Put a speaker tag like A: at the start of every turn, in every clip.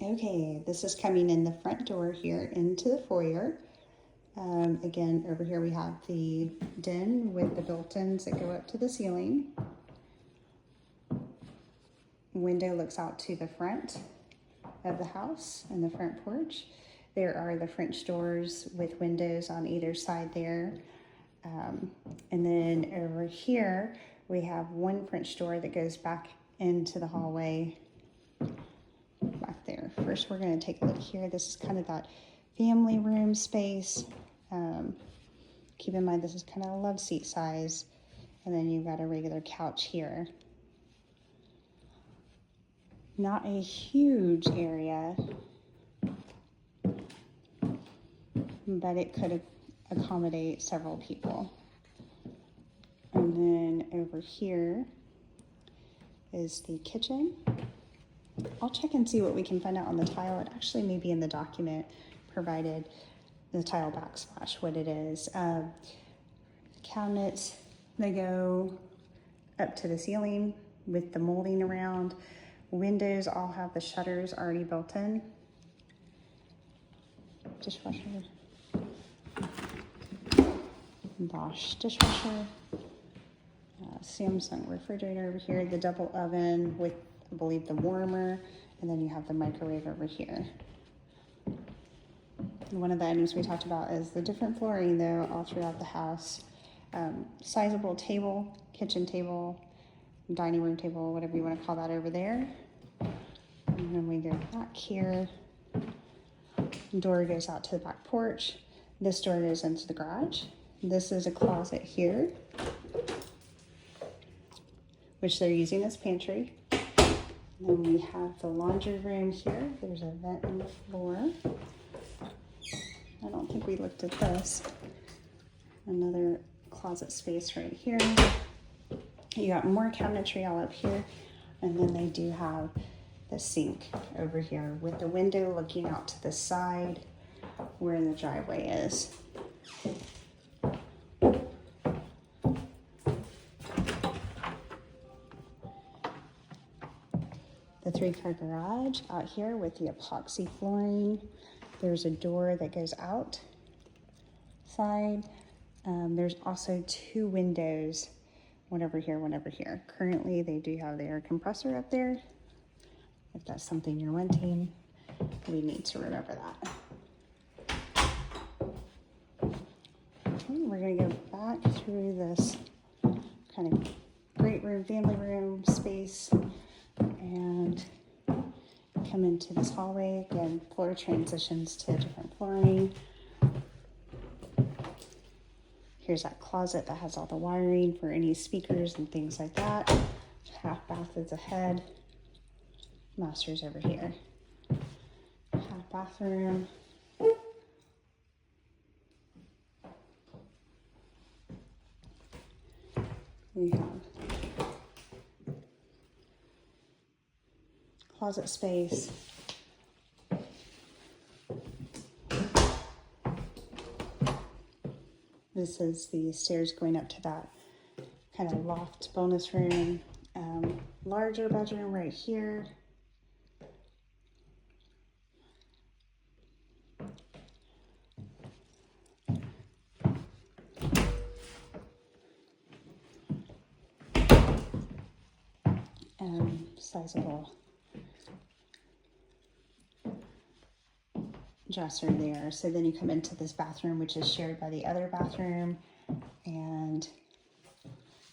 A: Okay, this is coming in the front door here into the foyer. Again, over here we have the den with the built-ins that go up to the ceiling. Window looks out to the front of the house and the front porch. There are the French doors with windows on either side there. And then over here, we have one French door that goes back into the hallway back there. First, we're going to take a look here. This is kind of that family room space. Keep in mind, this is kind of a love seat size. And then you've got a regular couch here. Not a huge area, but it could accommodate several people. And then over here is the kitchen. I'll check and see what we can find out on the tile. It actually may be in the document provided, the tile backsplash, what it is. Cabinets, they go up to the ceiling with the molding around. Windows all have the shutters already built in. Dishwasher. Bosch dishwasher. Samsung refrigerator over here. The double oven with, I believe, the warmer. And then you have the microwave over here. And one of the items we talked about is the different flooring, though, all throughout the house. Sizable table, kitchen table, dining room table, whatever you want to call that over there. And then we go back here. Door goes out to the back porch. This door goes into the garage. This is a closet here, which they're using as pantry. And then we have the laundry room here. There's a vent in the floor. I don't think we looked at this. Another closet space right here. You got more cabinetry all up here. And then they do have the sink over here with the window looking out to the side where the driveway is. The 3-car garage out here with the epoxy flooring. There's a door that goes outside. There's also 2 windows, one over here, one over here. Currently, they do have the air compressor up there. If that's something you're wanting, we need to remember that. Okay, we're gonna go back through this kind of great room, family room space, and come into this hallway. Again, floor transitions to different flooring. Here's that closet that has all the wiring for any speakers and things like that. Half bath is ahead. Master's over here. Half bathroom. We have closet space. This is the stairs going up to that kind of loft bonus room. Larger bedroom right here. Sizable dresser there. So then you come into this bathroom, which is shared by the other bathroom, and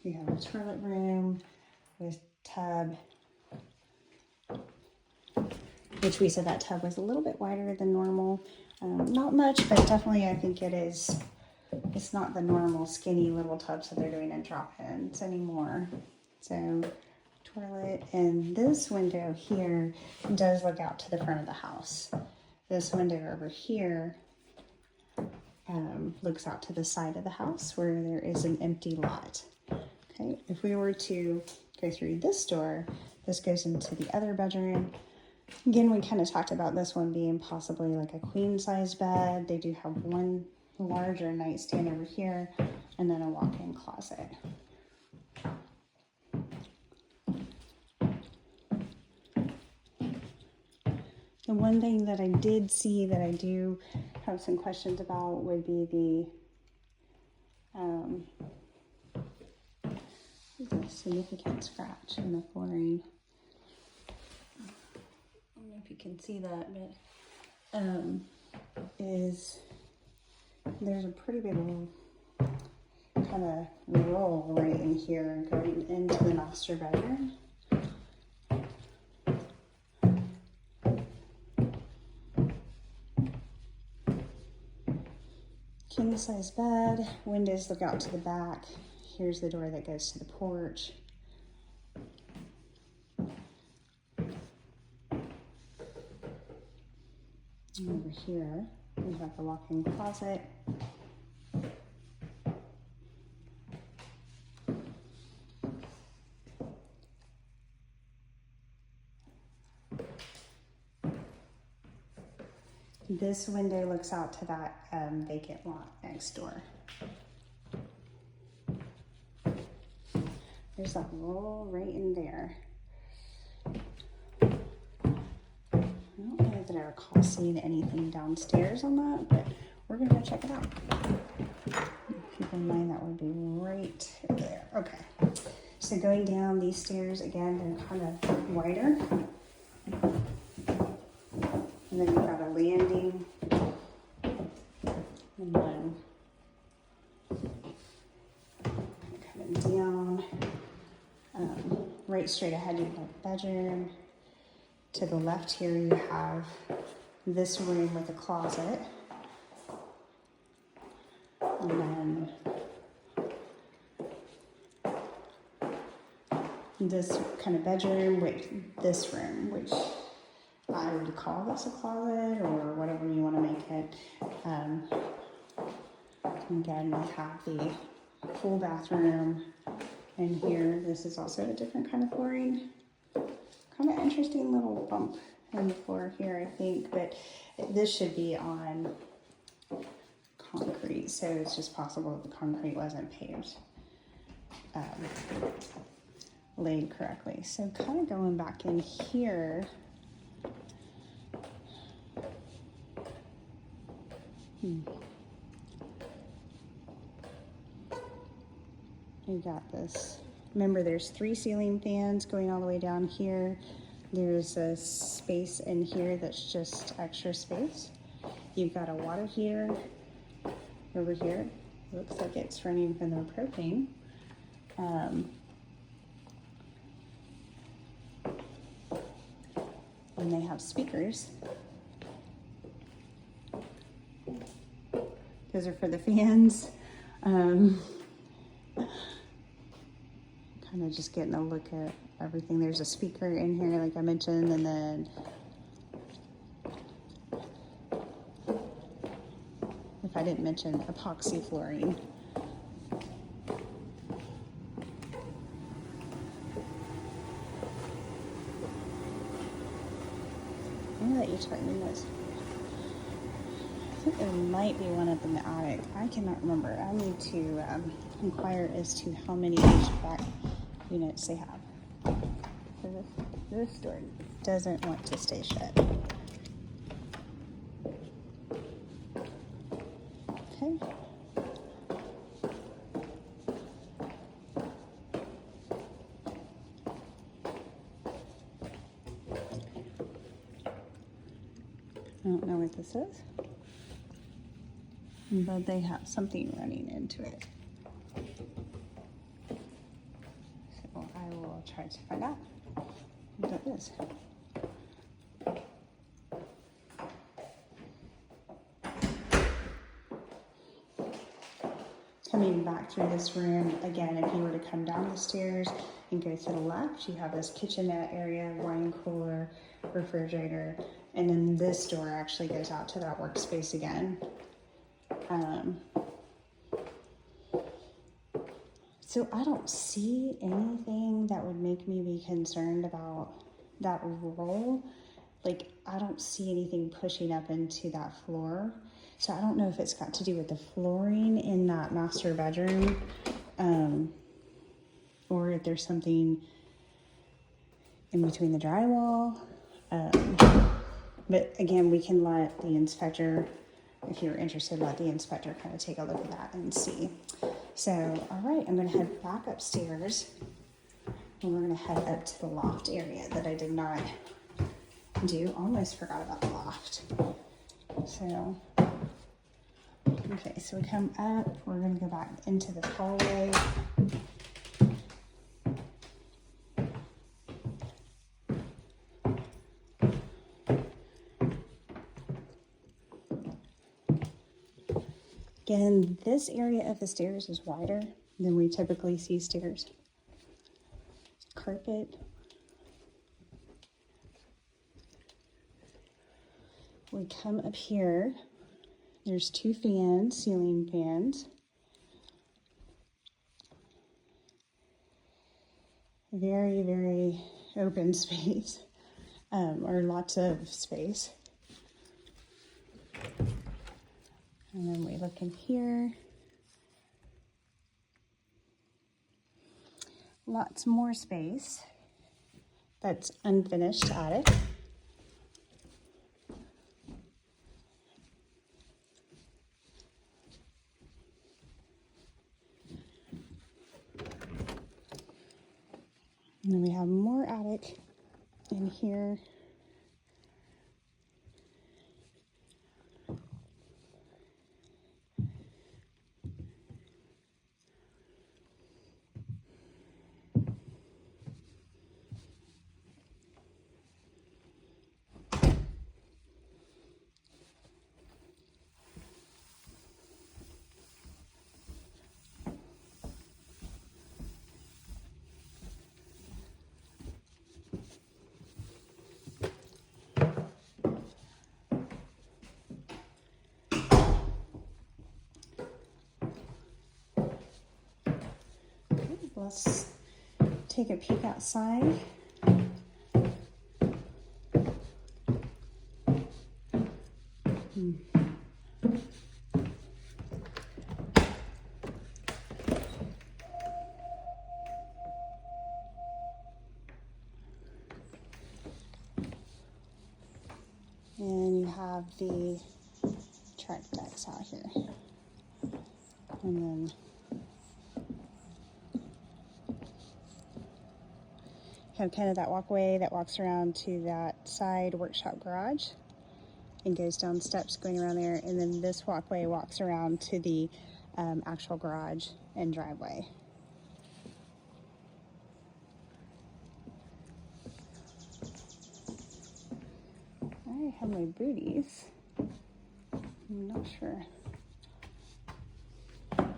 A: you have a toilet room with tub, which we said that tub was a little bit wider than normal. Not much, but definitely I think it is. It's not the normal skinny little tubs that they're doing in drop-ins anymore. So toilet, and this window here does look out to the front of the house. This window over here looks out to the side of the house where there is an empty lot. Okay, if we were to go through this door, this goes into the other bedroom. Again, we kind of talked about this one being possibly like a queen size bed. They do have one larger nightstand over here and then a walk-in closet. The one thing that I did see that I do have some questions about would be the significant scratch in the flooring. I don't know if you can see that, but is there's a pretty big kind of roll right in here going into the master bedroom. King size bed, windows look out to the back. Here's the door that goes to the porch. And over here, we have the walk-in closet. This window looks out to that vacant lot next door. There's that roll right in there. I don't know that I recall seeing anything downstairs on that, but we're gonna go check it out. Keep in mind that would be right there. Okay. So going down these stairs again, they're kind of wider. And then you've got a landing, and then coming down, right straight ahead you have a bedroom. To the left here you have this room with a closet, and then this kind of bedroom with this room, which I would call this a closet or whatever you want to make it. Again, we have the full bathroom, and here this is also a different kind of flooring. Kind of interesting little bump in the floor here, I think, but this should be on concrete, so it's just possible that the concrete wasn't paved, laid correctly. So kind of going back in here. You got this. Remember, there's 3 ceiling fans going all the way down here. There's a space in here that's just extra space. You've got a water heater over here. Looks like it's running from the propane. And they have speakers. Those are for the fans. Kind of just getting a look at everything. There's a speaker in here, like I mentioned, and then if I didn't mention epoxy flooring. I'm gonna let you tell me this. I think there might be one up in the attic. I cannot remember. I need to inquire as to how many HVAC units they have. So this door doesn't want to stay shut. Okay. I don't know what this is, but they have something running into it. So I will try to find out what that is. Coming back through this room, again, if you were to come down the stairs and go to the left, you have this kitchenette area, wine cooler, refrigerator, and then this door actually goes out to that workspace again. So I don't see anything that would make me be concerned about that roll. Like, I don't see anything pushing up into that floor. So I don't know if it's got to do with the flooring in that master bedroom, or if there's something in between the drywall. But again, we can let the inspector, if you're interested, let the inspector kind of take a look at that and see. So, all right, I'm gonna head back upstairs and we're gonna head up to the loft area that I did not do. Almost forgot about the loft. So, okay, so we come up, we're gonna go back into the hallway. Again, this area of the stairs is wider than we typically see stairs. Carpet. We come up here, there's 2 fans, ceiling fans. Very, very open space, or lots of space. And then we look in here. Lots more space. That's unfinished attic. And then we have more attic in here. Let's take a peek outside. And you have the track decks out here. And then have kind of that walkway that walks around to that side workshop garage and goes down steps going around there. And then this walkway walks around to the actual garage and driveway. I have my booties. I'm not sure.